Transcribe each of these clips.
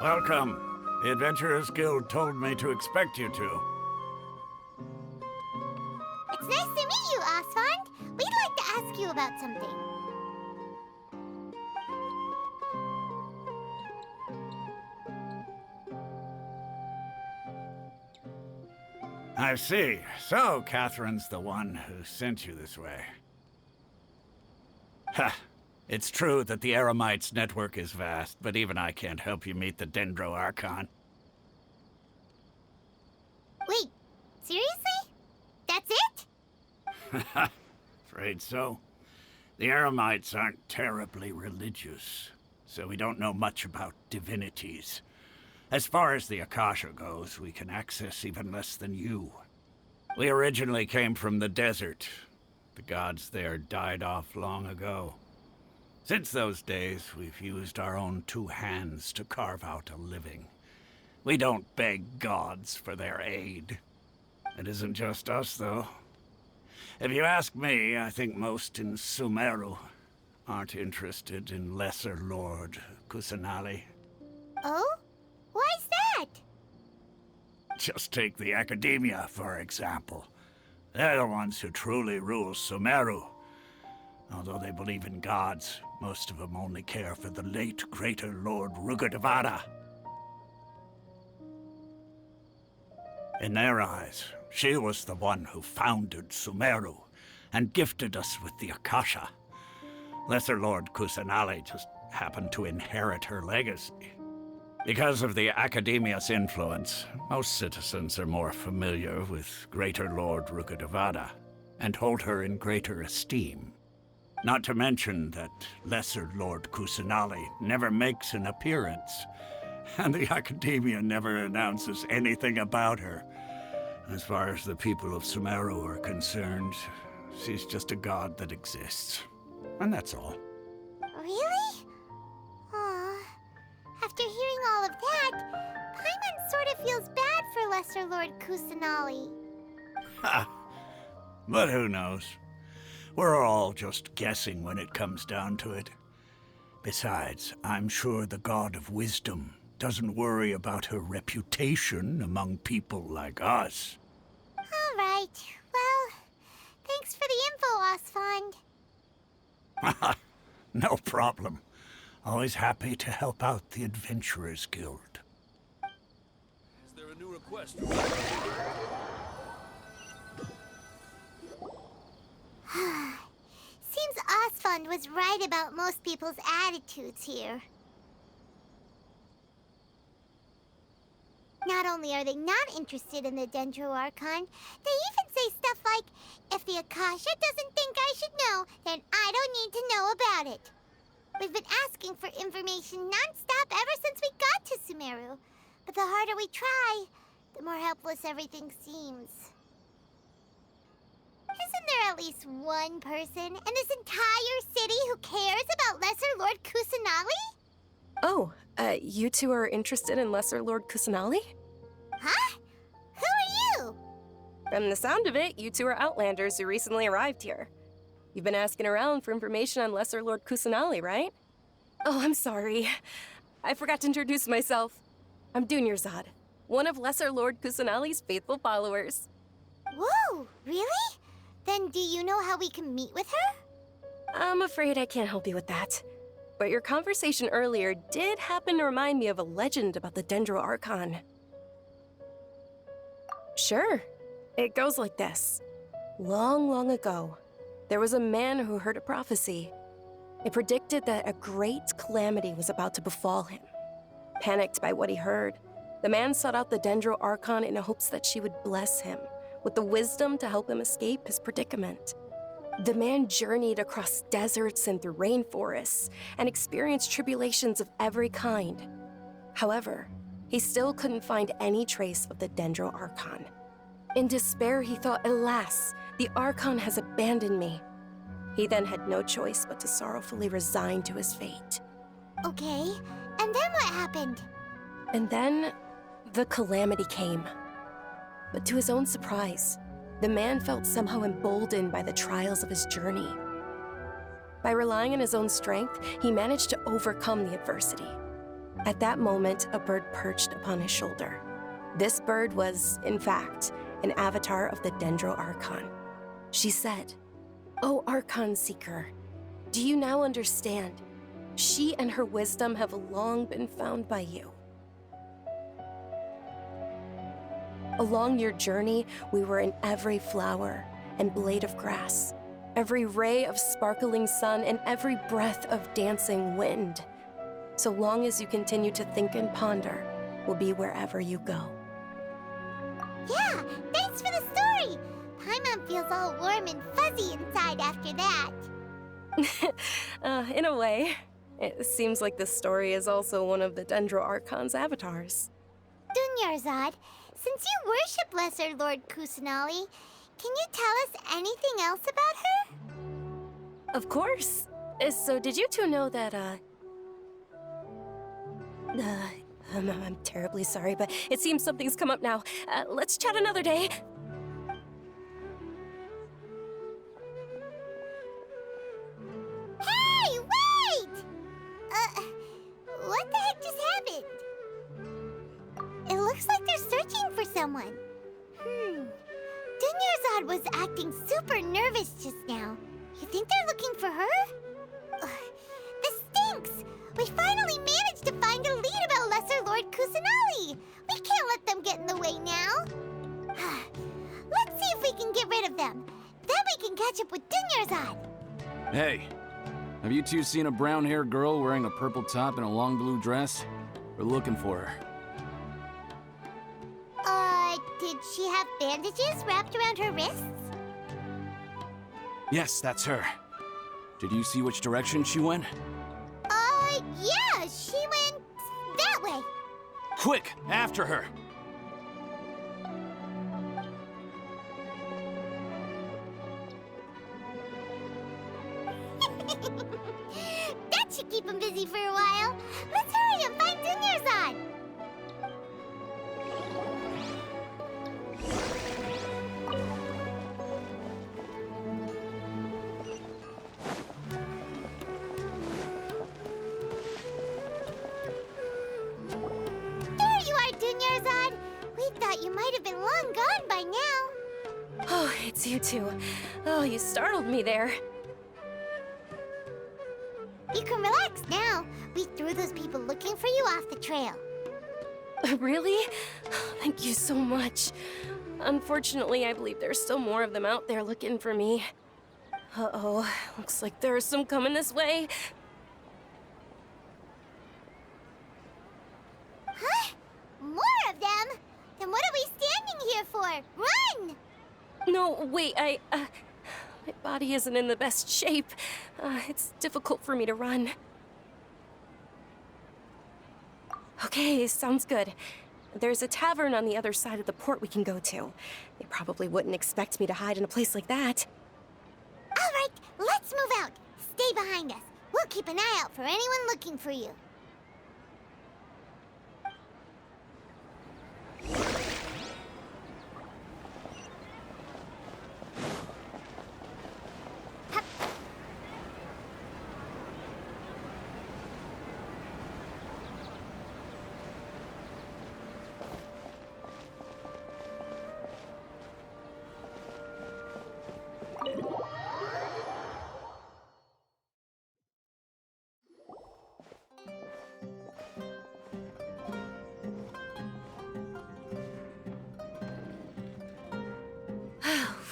Welcome. The Adventurers Guild told me to expect you to. It's nice to meet you, Oswald. We'd like to ask you about something. I see. So, Catherine's the one who sent you this way. Ha! It's true that the Eremites' network is vast, but even I can't help you meet the Dendro Archon. Wait, seriously? That's it? Afraid so. The Eremites aren't terribly religious, so we don't know much about divinities. As far as the Akasha goes, we can access even less than you. We originally came from the desert. The gods there died off long ago. Since those days, we've used our own two hands to carve out a living. We don't beg gods for their aid. It isn't just us, though. If you ask me, I think most in Sumeru aren't interested in Lesser Lord Kusanali. Oh? Why's that? Just take the Academia, for example. They're the ones who truly rule Sumeru. Although they believe in gods, most of them only care for the late Greater Lord Rugadavada. In their eyes, she was the one who founded Sumeru and gifted us with the Akasha. Lesser Lord Kusanali just happened to inherit her legacy. Because of the Academia's influence, most citizens are more familiar with Greater Lord Rugadavada and hold her in greater esteem. Not to mention that Lesser Lord Kusanali never makes an appearance, and the Academia never announces anything about her. As far as the people of Sumeru are concerned, she's just a god that exists. And that's all. Really? Aw. After hearing all of that, Paimon sort of feels bad for Lesser Lord Kusanali. Ha! But who knows? We're all just guessing when it comes down to it. Besides, I'm sure the God of Wisdom doesn't worry about her reputation among people like us. All right. Well, thanks for the info, Oswald. No problem. Always happy to help out the Adventurers Guild. Is there a new request? Seems Oswald was right about most people's attitudes here. Not only are they not interested in the Dendro Archon, they even say stuff like, if the Akasha doesn't think I should know, then I don't need to know about it. We've been asking for information non-stop ever since we got to Sumeru. But the harder we try, the more helpless everything seems. Isn't there at least one person in this entire city who cares about Lesser Lord Kusanali? Oh, you two are interested in Lesser Lord Kusanali? Huh? Who are you? From the sound of it, you two are Outlanders who recently arrived here. You've been asking around for information on Lesser Lord Kusanali, right? Oh, I'm sorry. I forgot to introduce myself. I'm Dunyarzad, one of Lesser Lord Kusanali's faithful followers. Whoa, really? Then do you know how we can meet with her? I'm afraid I can't help you with that. But your conversation earlier did happen to remind me of a legend about the Dendro Archon. Sure. It goes like this. Long, long ago, there was a man who heard a prophecy. It predicted that a great calamity was about to befall him. Panicked by what he heard, the man sought out the Dendro Archon in hopes that she would bless him with the wisdom to help him escape his predicament. The man journeyed across deserts and through rainforests and experienced tribulations of every kind. However, he still couldn't find any trace of the Dendro Archon. In despair, he thought, alas, the Archon has abandoned me. He then had no choice but to sorrowfully resign to his fate. Okay, and then what happened? And then, the calamity came. But to his own surprise, the man felt somehow emboldened by the trials of his journey. By relying on his own strength, he managed to overcome the adversity. At that moment, a bird perched upon his shoulder. This bird was, in fact, an avatar of the Dendro Archon. She said, "O Archon Seeker, do you now understand? She and her wisdom have long been found by you. Along your journey, we were in every flower and blade of grass, every ray of sparkling sun, and every breath of dancing wind. So long as you continue to think and ponder, we'll be wherever you go." Yeah, thanks for the story. Paimon feels all warm and fuzzy inside after that. In a way. It seems like this story is also one of the Dendro Archon's avatars. Dunyarzad, since you worship Lesser Lord Kusanali, can you tell us anything else about her? Of course. So did you two know that, I'm terribly sorry, but it seems something's come up now. Let's chat another day. Hey, wait! What the heck just happened? It looks like they're searching for someone. Dunyarzad was acting super nervous just now. You think they're looking for her? This stinks! We finally managed to find a lead about Lesser Lord Kusanali! We can't let them get in the way now! Let's see if we can get rid of them. Then we can catch up with Dunyarzad! Hey, have you two seen a brown-haired girl wearing a purple top and a long blue dress? We're looking for her. Did she have bandages wrapped around her wrists? Yes, that's her. Did you see which direction she went? Yeah, she went that way. Quick, after her! That should keep him busy for a while. Let's hurry and find Dunyarzad. There you are, Dunyarzad. We thought you might have been long gone by now. Oh, it's you two. Oh, you startled me there. You can relax now. We threw those people looking for you off the trail. Really? Thank you so much. Unfortunately, I believe there's still more of them out there looking for me. Uh-oh, looks like there's some coming this way. Huh? More of them? Then what are we standing here for? Run! No, wait, my body isn't in the best shape. It's difficult for me to run. Okay, sounds good. There's a tavern on the other side of the port we can go to. They probably wouldn't expect me to hide in a place like that. All right, let's move out. Stay behind us. We'll keep an eye out for anyone looking for you.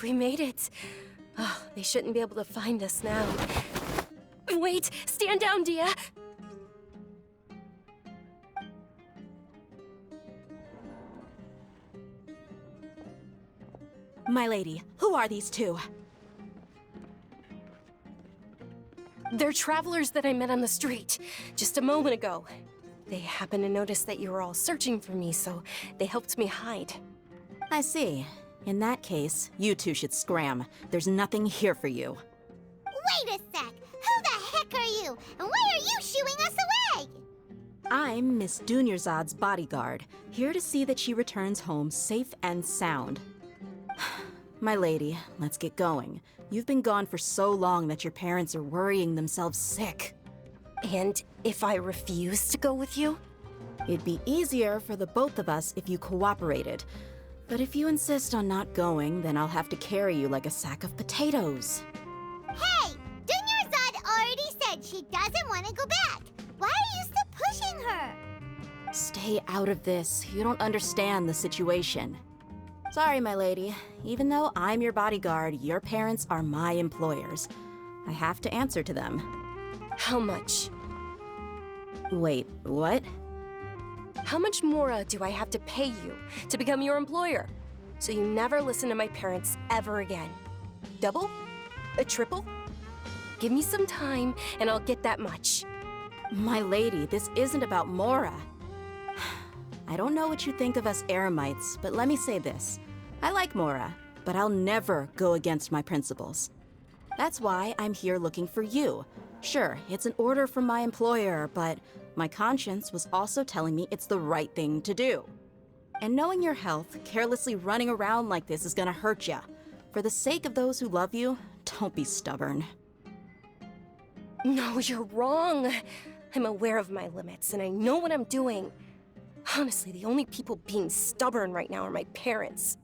We made it. Oh, they shouldn't be able to find us now. Wait, stand down, Dia. My lady, who are these two? They're travelers that I met on the street just a moment ago. They happened to notice that you were all searching for me, so they helped me hide. I see. In that case, you two should scram. There's nothing here for you. Wait a sec! Who the heck are you? And why are you shooing us away? I'm Miss Dunyarzad's bodyguard, here to see that she returns home safe and sound. My lady, let's get going. You've been gone for so long that your parents are worrying themselves sick. And if I refuse to go with you? It'd be easier for the both of us if you cooperated. But if you insist on not going, then I'll have to carry you like a sack of potatoes. Hey! Dunyarzad already said she doesn't want to go back. Why are you still pushing her? Stay out of this. You don't understand the situation. Sorry, my lady. Even though I'm your bodyguard, your parents are my employers. I have to answer to them. How much? Wait, what? How much more do I have to pay you to become your employer? So you never listen to my parents ever again. Double? A triple? Give me some time and I'll get that much. My lady, this isn't about Mora. I don't know what you think of us Eremites, but let me say this. I like Mora, but I'll never go against my principles. That's why I'm here looking for you. Sure, it's an order from my employer, but my conscience was also telling me it's the right thing to do. And knowing your health, carelessly running around like this is gonna hurt ya. For the sake of those who love you, don't be stubborn. No, you're wrong. I'm aware of my limits and I know what I'm doing. Honestly, the only people being stubborn right now are my parents.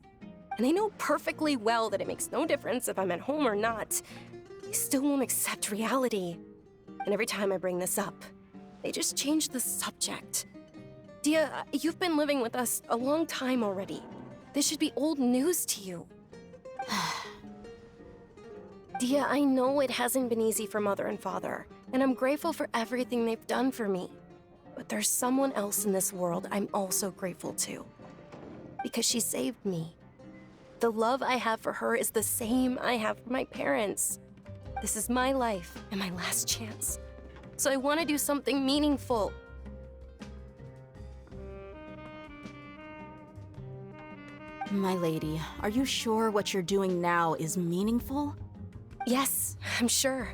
And they know perfectly well that it makes no difference if I'm at home or not. They still won't accept reality. And every time I bring this up, they just change the subject. Dia, you've been living with us a long time already. This should be old news to you. Dia, I know it hasn't been easy for Mother and Father, and I'm grateful for everything they've done for me. But there's someone else in this world I'm also grateful to. Because she saved me. The love I have for her is the same I have for my parents. This is my life and my last chance. So I want to do something meaningful. My lady, are you sure what you're doing now is meaningful? Yes, I'm sure.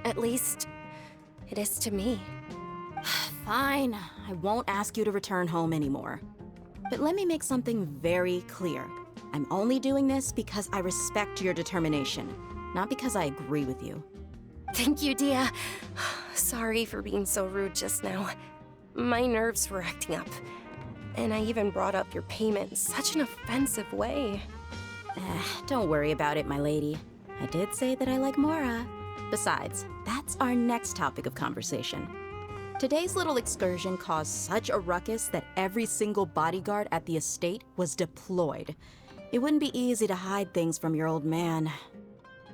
At least, it is to me. Fine, I won't ask you to return home anymore. But let me make something very clear. I'm only doing this because I respect your determination, not because I agree with you. Thank you, Dia. Sorry for being so rude just now. My nerves were acting up. And I even brought up your payment in such an offensive way. Don't worry about it, my lady. I did say that I like Mora. Besides, that's our next topic of conversation. Today's little excursion caused such a ruckus that every single bodyguard at the estate was deployed. It wouldn't be easy to hide things from your old man.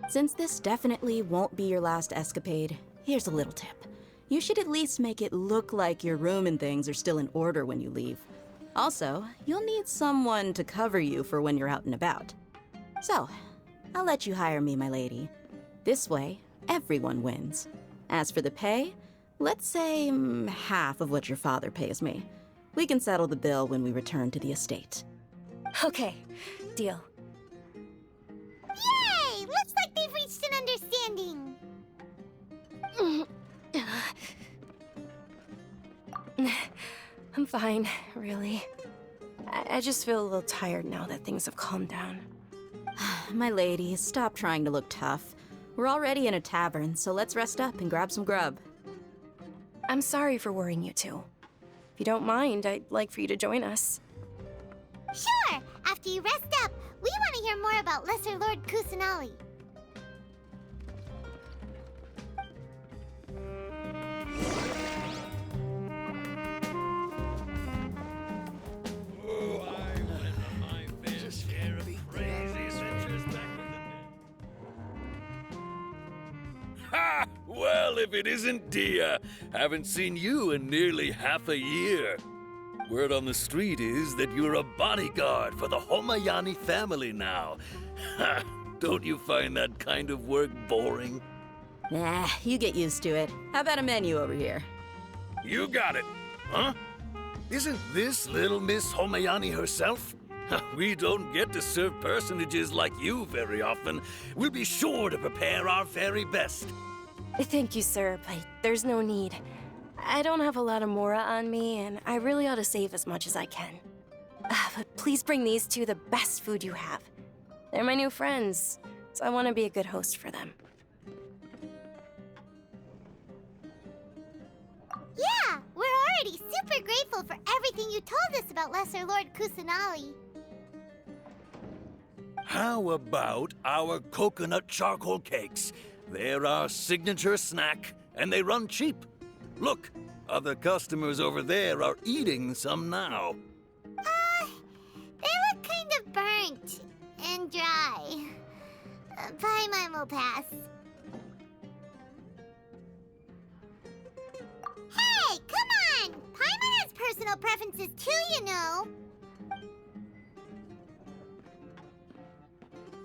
Since this definitely won't be your last escapade, here's a little tip. You should at least make it look like your room and things are still in order when you leave. Also, you'll need someone to cover you for when you're out and about. So, I'll let you hire me, my lady. This way, everyone wins. As for the pay, let's say half of what your father pays me. We can settle the bill when we return to the estate. Okay, deal. Yay! Looks like they've reached an understanding. I'm fine, really. I just feel a little tired now that things have calmed down. My lady, stop trying to look tough. We're already in a tavern, so let's rest up and grab some grub. I'm sorry for worrying you two. If you don't mind, I'd like for you to join us. Sure! After you rest up, we want to hear more about Lesser Lord Kusanali. Ha! Well, if it isn't Dia, haven't seen you in nearly half a year. Word on the street is that you're a bodyguard for the Homayani family now. Ha! Don't you find that kind of work boring? Nah, you get used to it. How about a menu over here? You got it. Huh? Isn't this little Miss Homayani herself? We don't get to serve personages like you very often. We'll be sure to prepare our very best. Thank you, sir, but there's no need. I don't have a lot of Mora on me, and I really ought to save as much as I can. But please bring these two the best food you have. They're my new friends, so I want to be a good host for them. Yeah, we're already super super grateful for everything you told us about Lesser Lord Kusanali. How about our coconut charcoal cakes? They're our signature snack, and they run cheap. Look, other customers over there are eating some now. They look kind of burnt and dry. Paimon will pass. Hey, come on! Paimon has personal preferences too, you know.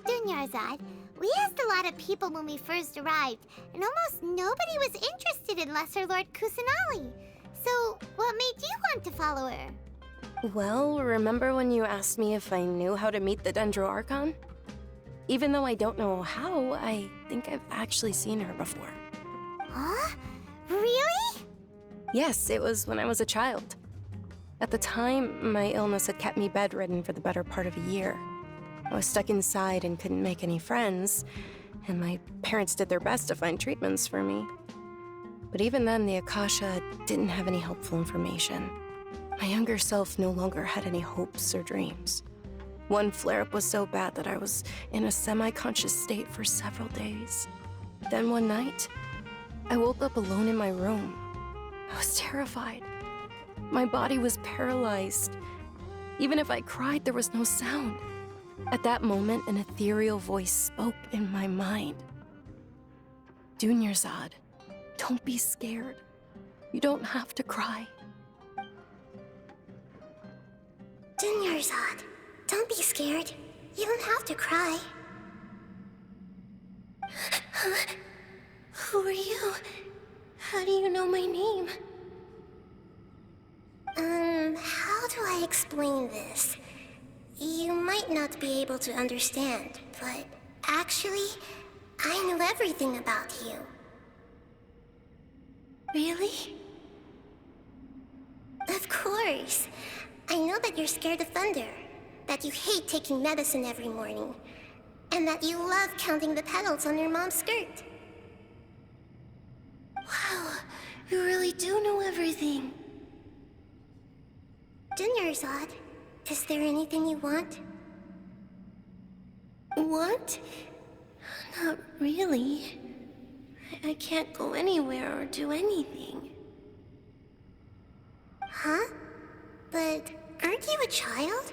Dunyarzad, we asked a lot of people when we first arrived, and almost nobody was interested in Lesser Lord Kusanali. So, what made you want to follow her? Well, remember when you asked me if I knew how to meet the Dendro Archon? Even though I don't know how, I think I've actually seen her before. Huh? Really? Yes, it was when I was a child. At the time, my illness had kept me bedridden for the better part of a year. I was stuck inside and couldn't make any friends, and my parents did their best to find treatments for me. But even then, the Akasha didn't have any helpful information. My younger self no longer had any hopes or dreams. One flare-up was so bad that I was in a semi-conscious state for several days. Then one night, I woke up alone in my room. I was terrified. My body was paralyzed. Even if I cried, there was no sound. At that moment, an ethereal voice spoke in my mind. Dunyarzad, don't be scared. You don't have to cry. Dunyarzad, don't be scared. You don't have to cry. Who are you? How do you know my name? How do I explain this? You might not be able to understand, but actually, I know everything about you. Really? Of course. I know that you're scared of thunder, that you hate taking medicine every morning, and that you love counting the petals on your mom's skirt. Wow, you really do know everything. Dunyarzad, is there anything you want? Want? Not really. I can't go anywhere or do anything. Huh? But aren't you a child?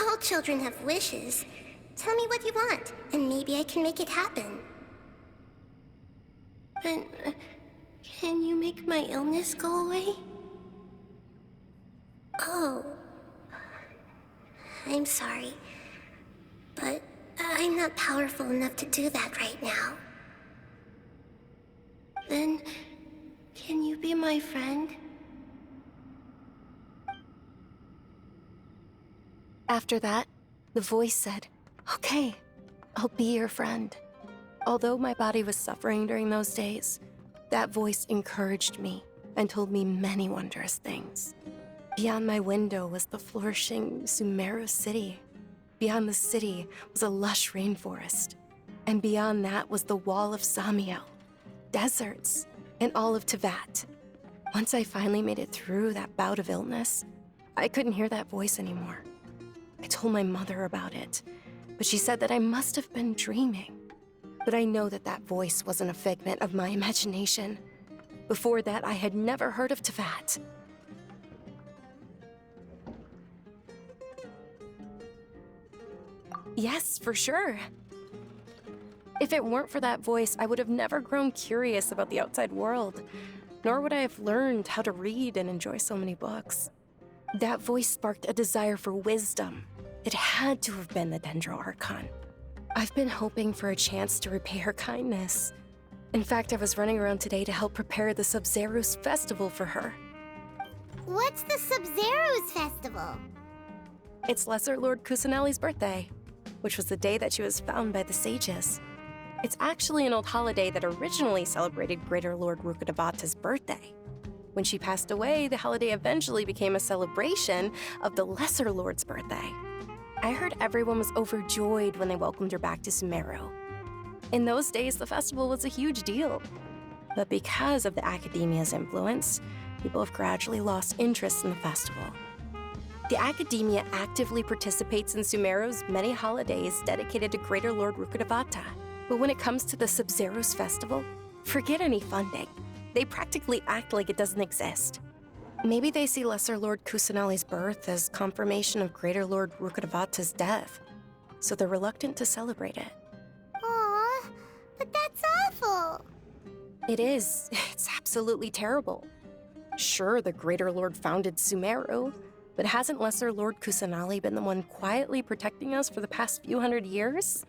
All children have wishes. Tell me what you want, and maybe I can make it happen. But can you make my illness go away? Oh. I'm sorry, but I'm not powerful enough to do that right now. Then, can you be my friend? After that, the voice said, "Okay, I'll be your friend." Although my body was suffering during those days, that voice encouraged me and told me many wondrous things. Beyond my window was the flourishing Sumeru city. Beyond the city was a lush rainforest. And beyond that was the wall of Samiel, deserts, and all of Tevat. Once I finally made it through that bout of illness, I couldn't hear that voice anymore. I told my mother about it, but she said that I must have been dreaming. But I know that that voice wasn't a figment of my imagination. Before that, I had never heard of Tevat. Yes, for sure. If it weren't for that voice, I would have never grown curious about the outside world, nor would I have learned how to read and enjoy so many books. That voice sparked a desire for wisdom. It had to have been the Dendro Archon. I've been hoping for a chance to repay her kindness. In fact, I was running around today to help prepare the Sub-Zerus festival for her. What's the Sub-Zerus festival? It's Lesser Lord Kusanali's birthday, which was the day that she was found by the sages. It's actually an old holiday that originally celebrated Greater Lord Rukkhadevata's birthday. When she passed away, the holiday eventually became a celebration of the Lesser Lord's birthday. I heard everyone was overjoyed when they welcomed her back to Sumeru. In those days, the festival was a huge deal. But because of the Academia's influence, people have gradually lost interest in the festival. The Academia actively participates in Sumeru's many holidays dedicated to Greater Lord Rukkhadevata. But when it comes to the Sub-Zero's festival, forget any funding. They practically act like it doesn't exist. Maybe they see Lesser Lord Kusanali's birth as confirmation of Greater Lord Rukkhadevata's death, so they're reluctant to celebrate it. Aw, but that's awful. It is. It's absolutely terrible. Sure, the Greater Lord founded Sumeru, but hasn't Lesser Lord Kusanali been the one quietly protecting us for the past few hundred years?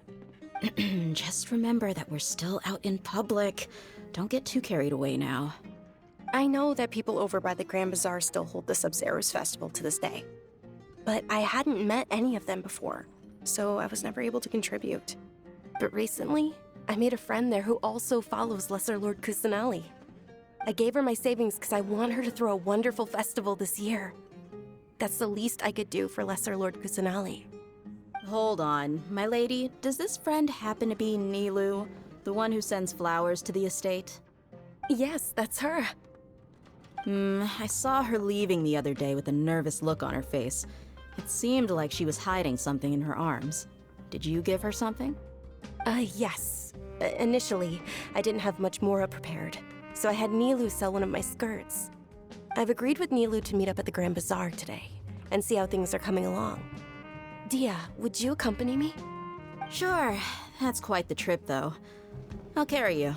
Just remember that we're still out in public. Don't get too carried away now. I know that people over by the Grand Bazaar still hold the Sub-Zero's festival to this day. But I hadn't met any of them before, so I was never able to contribute. But recently, I made a friend there who also follows Lesser Lord Kusanali. I gave her my savings because I want her to throw a wonderful festival this year. That's the least I could do for Lesser Lord Kusanali. Hold on, my lady. Does this friend happen to be Nilu, the one who sends flowers to the estate? Yes, that's her. I saw her leaving the other day with a nervous look on her face. It seemed like she was hiding something in her arms. Did you give her something? Yes. Initially, I didn't have much Mora prepared, so I had Nilu sell one of my skirts. I've agreed with Nilu to meet up at the Grand Bazaar today, and see how things are coming along. Dia, would you accompany me? Sure. That's quite the trip, though. I'll carry you.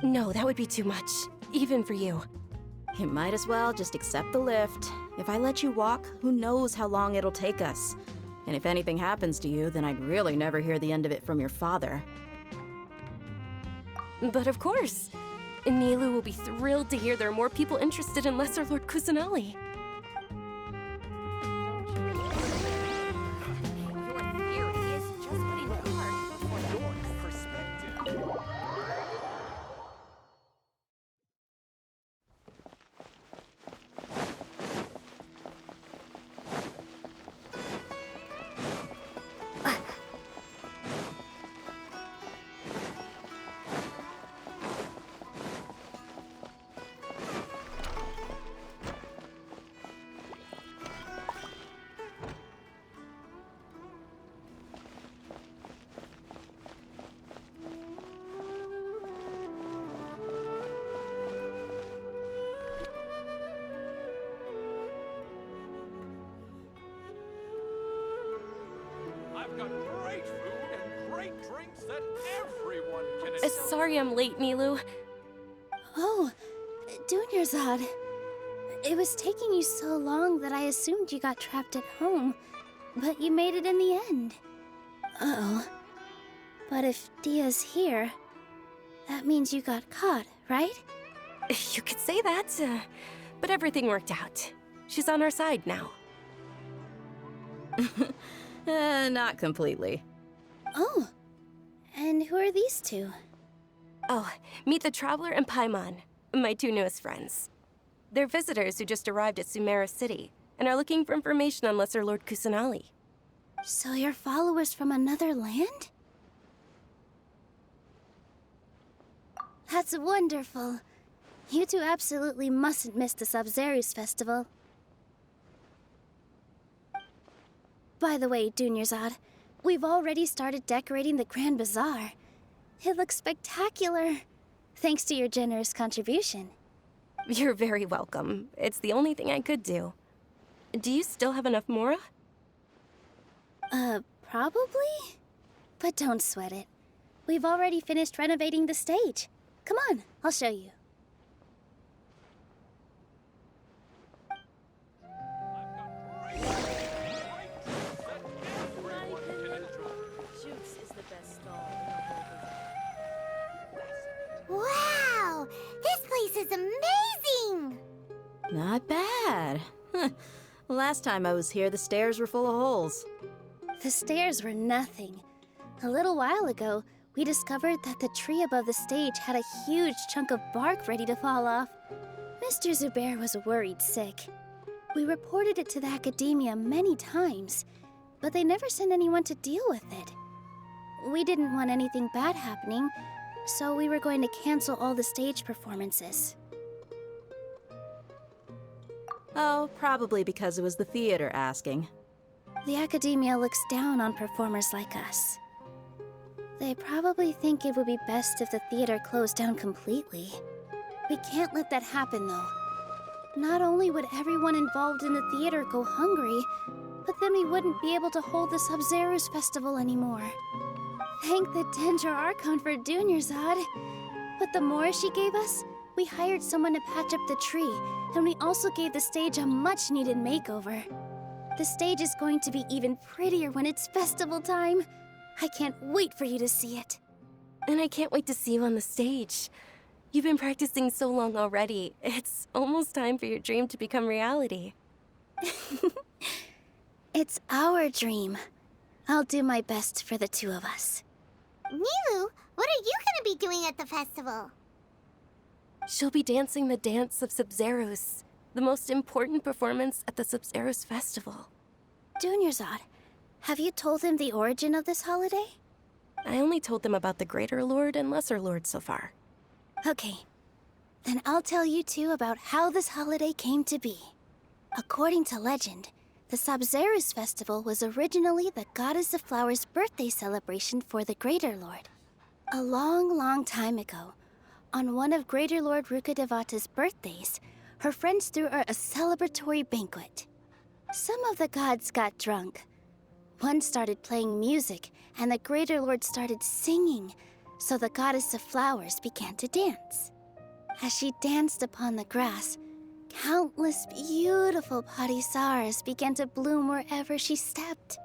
No, that would be too much, even for you. You might as well just accept the lift. If I let you walk, who knows how long it'll take us. And if anything happens to you, then I'd really never hear the end of it from your father. But of course. Nilu will be thrilled to hear there are more people interested in Lesser Lord Kusanali. Got great food and great drinks that everyone can enjoy. Sorry I'm late, Nilu. Oh, Dunyarzad. It was taking you so long that I assumed you got trapped at home, but you made it in the end. Uh-oh. But if Dia's here, that means you got caught, right? You could say that, but everything worked out. She's on our side now. Not completely. Oh, and who are these two? Oh, meet the Traveler and Paimon, my two newest friends. They're visitors who just arrived at Sumeru City and are looking for information on Lesser Lord Kusanali. So you're followers from another land? That's wonderful. You two absolutely mustn't miss the Sub-Zero's festival. By the way, Dunyarzad, we've already started decorating the Grand Bazaar. It looks spectacular, thanks to your generous contribution. You're very welcome. It's the only thing I could do. Do you still have enough Mora? Probably? But don't sweat it. We've already finished renovating the stage. Come on, I'll show you. Wow! This place is amazing! Not bad. Last time I was here, the stairs were full of holes. The stairs were nothing. A little while ago, we discovered that the tree above the stage had a huge chunk of bark ready to fall off. Mr. Zubair was worried sick. We reported it to the Academia many times, but they never sent anyone to deal with it. We didn't want anything bad happening, so we were going to cancel all the stage performances. Oh, probably because it was the theater asking. The academia looks down on performers like us. They probably think it would be best if the theater closed down completely. We can't let that happen, though. Not only would everyone involved in the theater go hungry, but then we wouldn't be able to hold the Sub-Zero's festival anymore. Thank the Dendro Archon for Dunyarzad. But the more she gave us, we hired someone to patch up the tree, and we also gave the stage a much-needed makeover. The stage is going to be even prettier when it's festival time. I can't wait for you to see it. And I can't wait to see you on the stage. You've been practicing so long already. It's almost time for your dream to become reality. It's our dream. I'll do my best for the two of us. Nilu, what are you gonna be doing at the festival? She'll be dancing the dance of Sub-Zeros, the most important performance at the Sub-Zeros festival. Dunyarzad, have you told him the origin of this holiday? I only told them about the Greater Lord and Lesser Lord so far. Okay. Then I'll tell you two about how this holiday came to be. According to legend, the Sub-Zeros festival was originally the Goddess of Flowers' birthday celebration for the Greater Lord. A long, long time ago, on one of Greater Lord Rukkhadevata's birthdays, her friends threw her a celebratory banquet. Some of the gods got drunk. One started playing music, and the Greater Lord started singing, so the Goddess of Flowers began to dance. As she danced upon the grass, countless beautiful parisaras began to bloom wherever she stepped.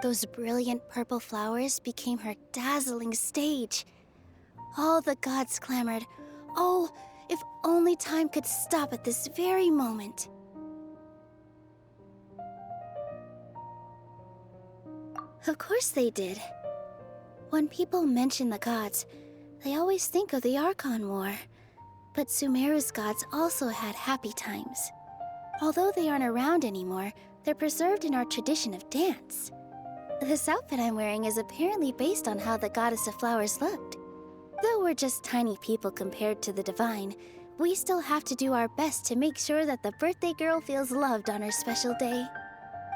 Those brilliant purple flowers became her dazzling stage. All the gods clamored, "Oh, if only time could stop at this very moment." Of course they did. When people mention the gods, they always think of the Archon War. But Sumeru's gods also had happy times. Although they aren't around anymore, they're preserved in our tradition of dance. This outfit I'm wearing is apparently based on how the Goddess of Flowers looked. Though we're just tiny people compared to the Divine, we still have to do our best to make sure that the birthday girl feels loved on her special day.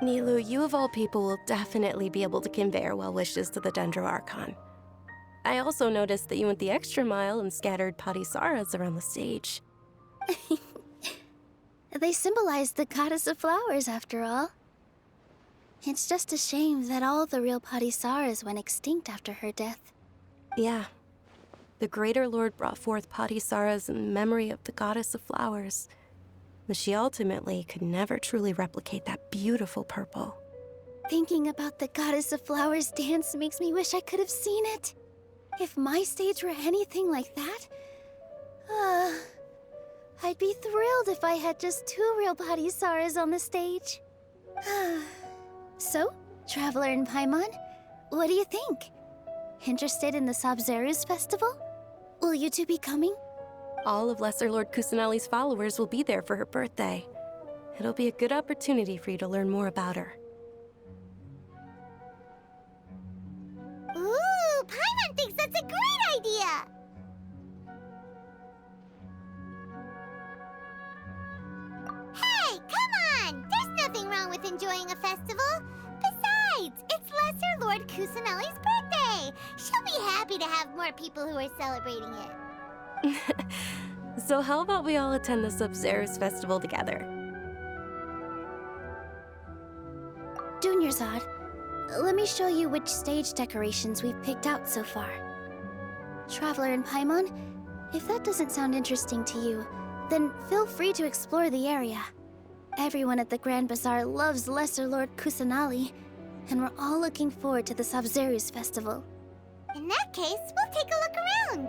Nilu, you of all people will definitely be able to convey our well wishes to the Dendro Archon. I also noticed that you went the extra mile and scattered parisaras around the stage. They symbolize the Goddess of Flowers, after all. It's just a shame that all the real parisaras went extinct after her death. Yeah. The Greater Lord brought forth parisaras in memory of the Goddess of Flowers, but she ultimately could never truly replicate that beautiful purple. Thinking about the Goddess of Flowers dance makes me wish I could have seen it. If my stage were anything like that, I'd be thrilled if I had just 2 real parisaras on the stage. So, Traveler and Paimon, what do you think? Interested in the Sub-Zeros festival? Will you two be coming? All of Lesser Lord Kusanali's followers will be there for her birthday. It'll be a good opportunity for you to learn more about her. Ooh, Paimon thinks that's a great idea! Hey, come on! There's nothing wrong with enjoying a festival. Besides, it's Lesser Lord Kusanali's birthday. She'll be happy to have more people who are celebrating it. So how about we all attend the Sub-Zeros festival together? Dunyarzad, let me show you which stage decorations we've picked out so far. Traveler and Paimon, if that doesn't sound interesting to you, then feel free to explore the area. Everyone at the Grand Bazaar loves Lesser Lord Kusanali, and we're all looking forward to the Sub-Zeros festival. In that case, we'll take a look around.